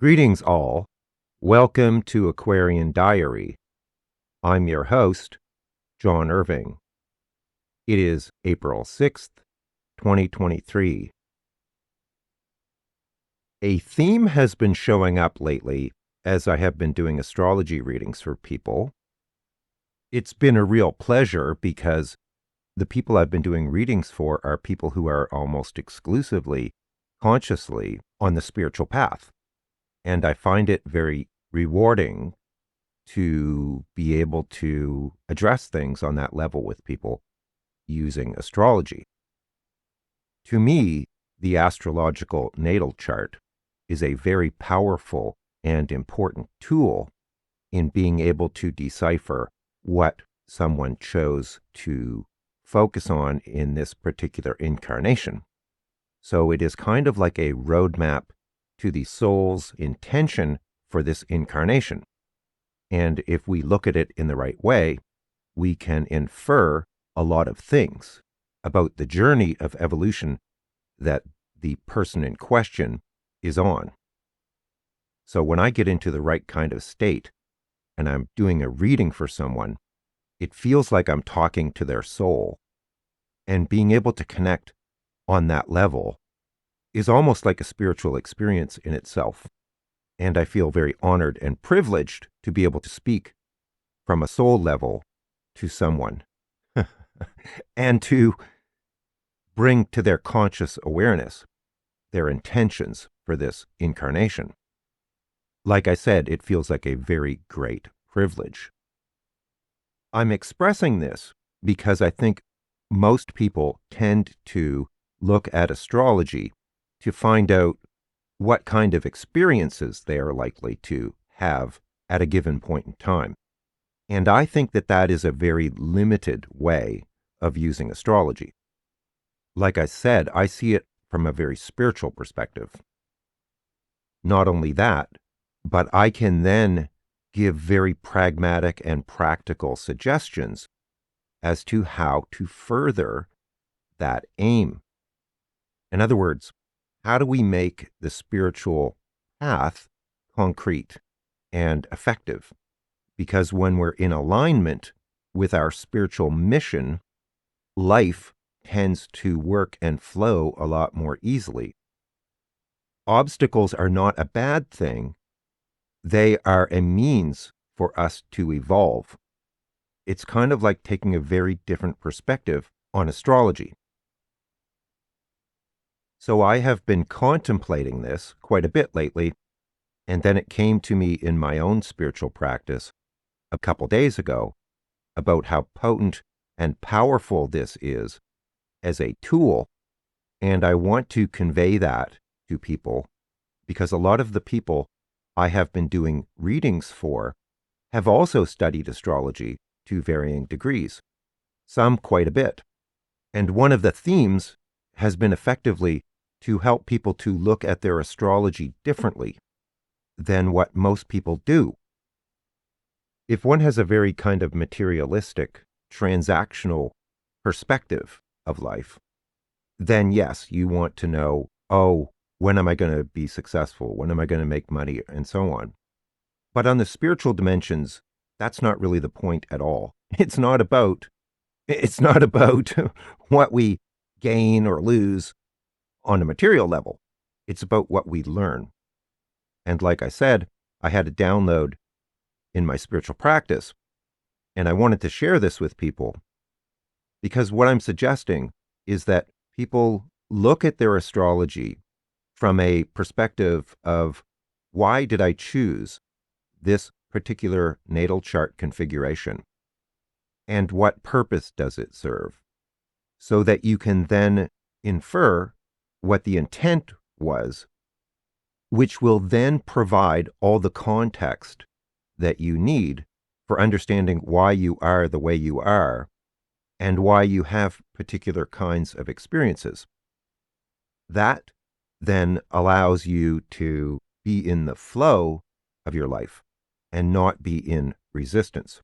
Greetings, all. Welcome to Aquarian Diary. I'm your host, John Irving. It is April 6th, 2023. A theme has been showing up lately as I have been doing astrology readings for people. It's been a real pleasure because the people I've been doing readings for are people who are almost exclusively, consciously on the spiritual path. And I find it very rewarding to be able to address things on that level with people using astrology. To me, the astrological natal chart is a very powerful and important tool in being able to decipher what someone chose to focus on in this particular incarnation. So it is kind of like a roadmap to the soul's intention for this incarnation. And if we look at it in the right way, we can infer a lot of things about the journey of evolution that the person in question is on. So when I get into the right kind of state and I'm doing a reading for someone, it feels like I'm talking to their soul. And being able to connect on that level is almost like a spiritual experience in itself. And I feel very honored and privileged to be able to speak from a soul level to someone and to bring to their conscious awareness their intentions for this incarnation. Like I said, it feels like a very great privilege. I'm expressing this because I think most people tend to look at astrology to find out what kind of experiences they are likely to have at a given point in time. And I think that that is a very limited way of using astrology. Like I said, I see it from a very spiritual perspective. Not only that, but I can then give very pragmatic and practical suggestions as to how to further that aim. In other words, how do we make the spiritual path concrete and effective? Because when we're in alignment with our spiritual mission, life tends to work and flow a lot more easily. Obstacles are not a bad thing. They are a means for us to evolve. It's kind of like taking a very different perspective on astrology. So I have been contemplating this quite a bit lately, and then it came to me in my own spiritual practice a couple days ago about how potent and powerful this is as a tool, and I want to convey that to people because a lot of the people I have been doing readings for have also studied astrology to varying degrees, some quite a bit. And one of the themes has been effectively to help people to look at their astrology differently than what most people do. If one has a very kind of materialistic, transactional perspective of life, then yes, you want to know, oh, when am I going to be successful? When am I going to make money? And so on. But on the spiritual dimensions, that's not really the point at all. It's not about what we gain or lose on a material level. It's about what we learn. And like I said, I had a download in my spiritual practice, and I wanted to share this with people because what I'm suggesting is that people look at their astrology from a perspective of why did I choose this particular natal chart configuration and what purpose does it serve, so that you can then infer what the intent was, which will then provide all the context that you need for understanding why you are the way you are and why you have particular kinds of experiences. That then allows you to be in the flow of your life and not be in resistance.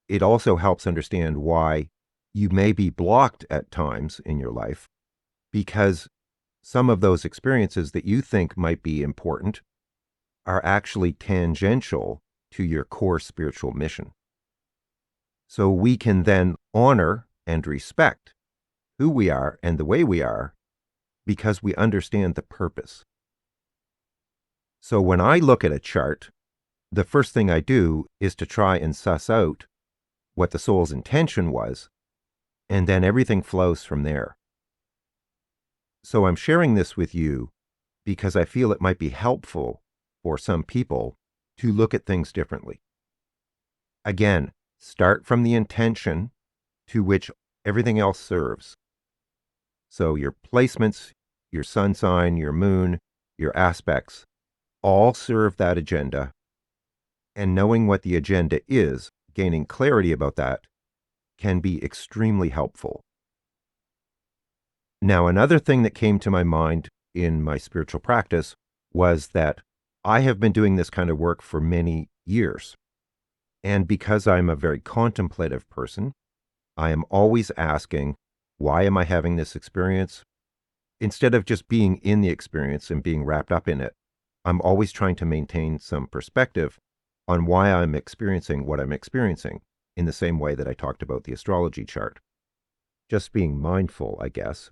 It also helps understand why you may be blocked at times in your life because some of those experiences that you think might be important are actually tangential to your core spiritual mission. So we can then honor and respect who we are and the way we are because we understand the purpose. So when I look at a chart, the first thing I do is to try and suss out what the soul's intention was, and then everything flows from there. So I'm sharing this with you because I feel it might be helpful for some people to look at things differently. Again, start from the intention to which everything else serves. So your placements, your sun sign, your moon, your aspects, all serve that agenda. And knowing what the agenda is, gaining clarity about that, can be extremely helpful. Now, another thing that came to my mind in my spiritual practice was that I have been doing this kind of work for many years. And because I'm a very contemplative person, I am always asking, why am I having this experience? Instead of just being in the experience and being wrapped up in it, I'm always trying to maintain some perspective on why I'm experiencing what I'm experiencing, in the same way that I talked about the astrology chart. Just being mindful, I guess.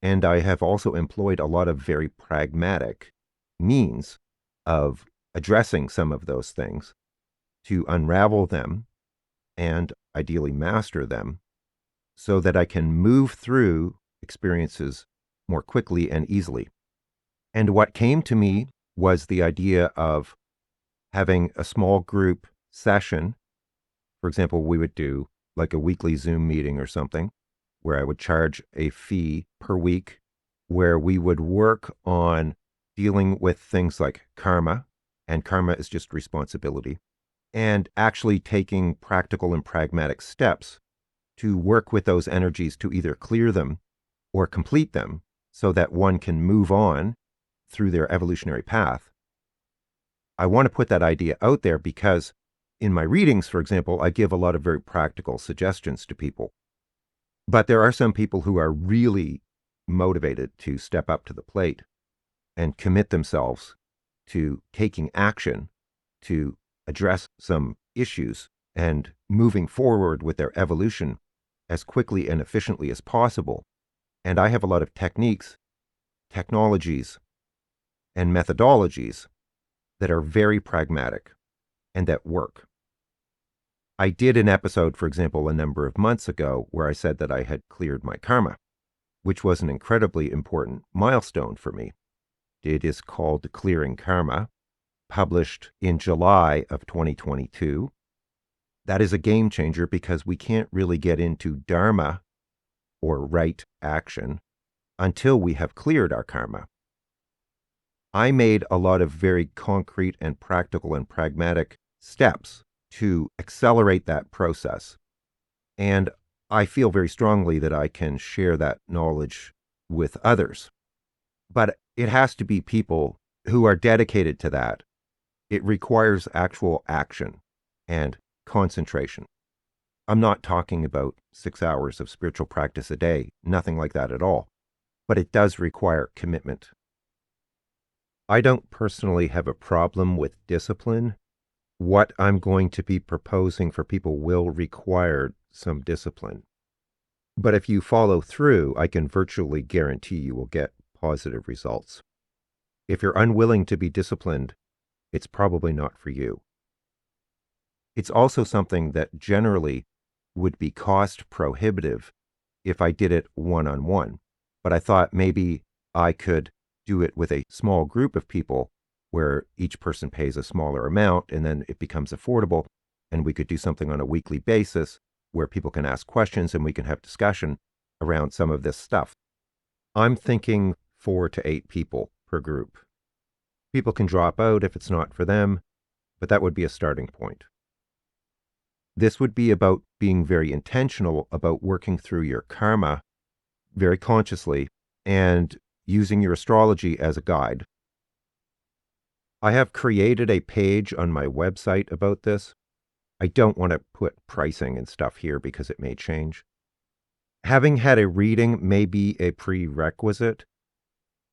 And I have also employed a lot of very pragmatic means of addressing some of those things to unravel them and ideally master them so that I can move through experiences more quickly and easily. And what came to me was the idea of having a small group session. For example, we would do like a weekly Zoom meeting or something where I would charge a fee per week where we would work on dealing with things like karma, and karma is just responsibility, and actually taking practical and pragmatic steps to work with those energies to either clear them or complete them so that one can move on through their evolutionary path. I want to put that idea out there because in my readings, for example, I give a lot of very practical suggestions to people. But there are some people who are really motivated to step up to the plate and commit themselves to taking action to address some issues and moving forward with their evolution as quickly and efficiently as possible. And I have a lot of techniques, technologies, and methodologies that are very pragmatic and that work. I did an episode, for example, a number of months ago where I said that I had cleared my karma, which was an incredibly important milestone for me. It is called Clearing Karma, published in July of 2022. That is a game changer because we can't really get into dharma or right action until we have cleared our karma. I made a lot of very concrete and practical and pragmatic steps to accelerate that process. And I feel very strongly that I can share that knowledge with others. But it has to be people who are dedicated to that. It requires actual action and concentration. I'm not talking about 6 hours of spiritual practice a day, nothing like that at all. But it does require commitment. I don't personally have a problem with discipline. What I'm going to be proposing for people will require some discipline. But if you follow through, I can virtually guarantee you will get positive results. If you're unwilling to be disciplined, it's probably not for you. It's also something that generally would be cost prohibitive if I did it one-on-one. But I thought maybe I could do it with a small group of people where each person pays a smaller amount and then it becomes affordable, and we could do something on a weekly basis where people can ask questions and we can have discussion around some of this stuff. I'm thinking 4 to 8 people per group. People can drop out if it's not for them, but that would be a starting point. This would be about being very intentional about working through your karma very consciously and using your astrology as a guide. I have created a page on my website about this. I don't want to put pricing and stuff here because it may change. Having had a reading may be a prerequisite,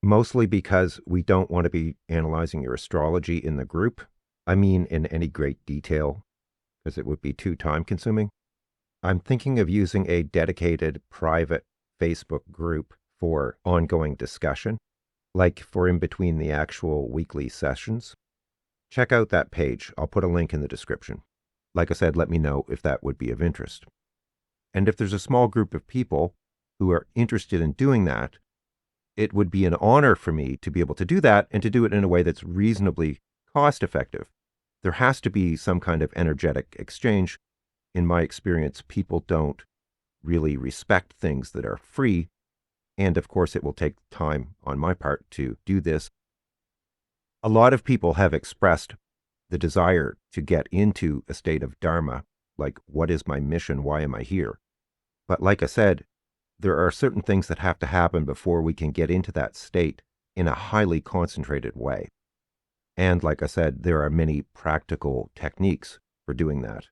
mostly because we don't want to be analyzing your astrology in the group. I mean, in any great detail, because it would be too time consuming. I'm thinking of using a dedicated private Facebook group for ongoing discussion, like for in between the actual weekly sessions. Check out that page. I'll put a link in the description. Like I said, let me know if that would be of interest. And if there's a small group of people who are interested in doing that, it would be an honor for me to be able to do that and to do it in a way that's reasonably cost effective. There has to be some kind of energetic exchange. In my experience, people don't really respect things that are free. And of course, it will take time on my part to do this. A lot of people have expressed the desire to get into a state of dharma, like, what is my mission? Why am I here? But like I said, there are certain things that have to happen before we can get into that state in a highly concentrated way. And like I said, there are many practical techniques for doing that.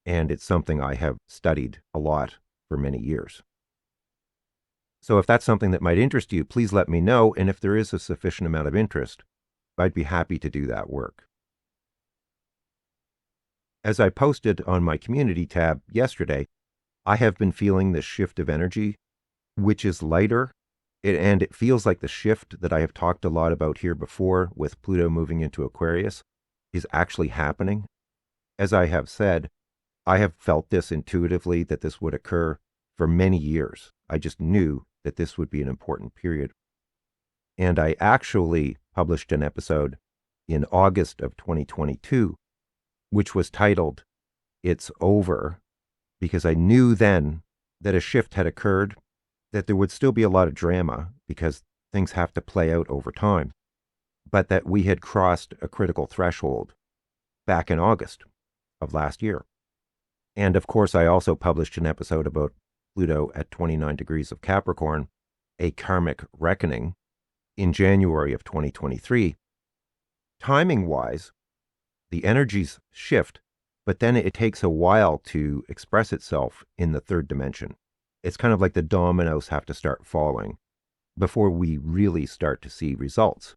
And it's something I have studied a lot for many years. So if that's something that might interest you, please let me know. And if there is a sufficient amount of interest, I'd be happy to do that work. As I posted on my community tab yesterday, I have been feeling this shift of energy, which is lighter, and it feels like the shift that I have talked a lot about here before with Pluto moving into Aquarius is actually happening. As I have said, I have felt this intuitively that this would occur for many years. I just knew that this would be an important period. And I actually published an episode in August of 2022, which was titled, "It's Over," because I knew then that a shift had occurred, that there would still be a lot of drama because things have to play out over time, but that we had crossed a critical threshold back in August of last year. And of course, I also published an episode about Pluto at 29 degrees of Capricorn, a karmic reckoning, in January of 2023. Timing-wise, the energies shift, but then it takes a while to express itself in the third dimension. It's kind of like the dominoes have to start falling before we really start to see results.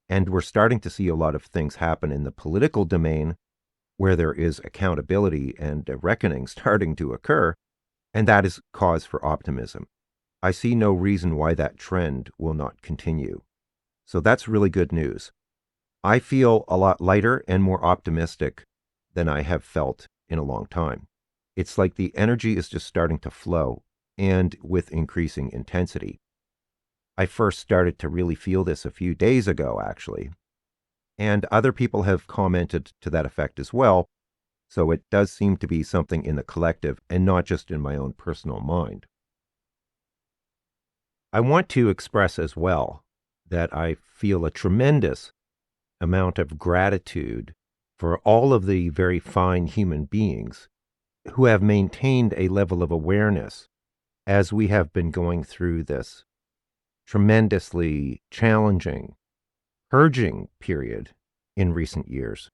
And we're starting to see a lot of things happen in the political domain where there is accountability and a reckoning starting to occur, and that is cause for optimism. I see no reason why that trend will not continue. So that's really good news. I feel a lot lighter and more optimistic than I have felt in a long time. It's like the energy is just starting to flow, and with increasing intensity. I first started to really feel this a few days ago, actually. And other people have commented to that effect as well. So it does seem to be something in the collective and not just in my own personal mind. I want to express as well that I feel a tremendous amount of gratitude for all of the very fine human beings who have maintained a level of awareness as we have been going through this tremendously challenging, purging period in recent years.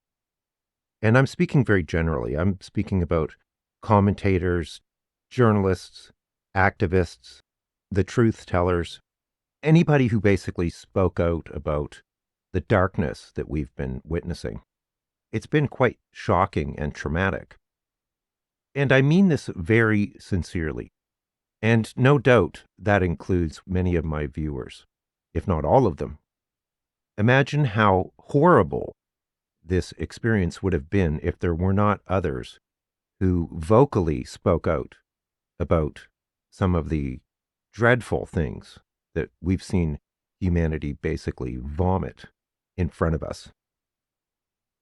And I'm speaking very generally. I'm speaking about commentators, journalists, activists, the truth tellers, anybody who basically spoke out about the darkness that we've been witnessing. It's been quite shocking and traumatic. And I mean this very sincerely. And no doubt that includes many of my viewers, if not all of them. Imagine how horrible this experience would have been if there were not others who vocally spoke out about some of the dreadful things that we've seen humanity basically vomit in front of us.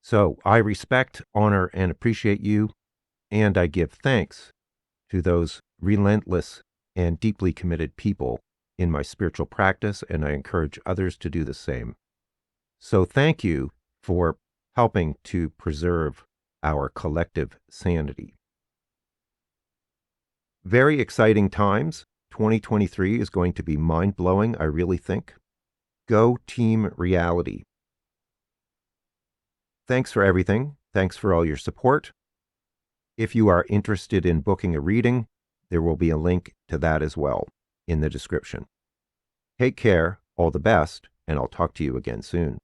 So I respect, honor, and appreciate you, and I give thanks to those relentless and deeply committed people in my spiritual practice, and I encourage others to do the same. So thank you for helping to preserve our collective sanity. Very exciting times. 2023 is going to be mind-blowing, I really think. Go Team Reality. Thanks for everything. Thanks for all your support. If you are interested in booking a reading, there will be a link to that as well in the description. Take care. All the best, and I'll talk to you again soon.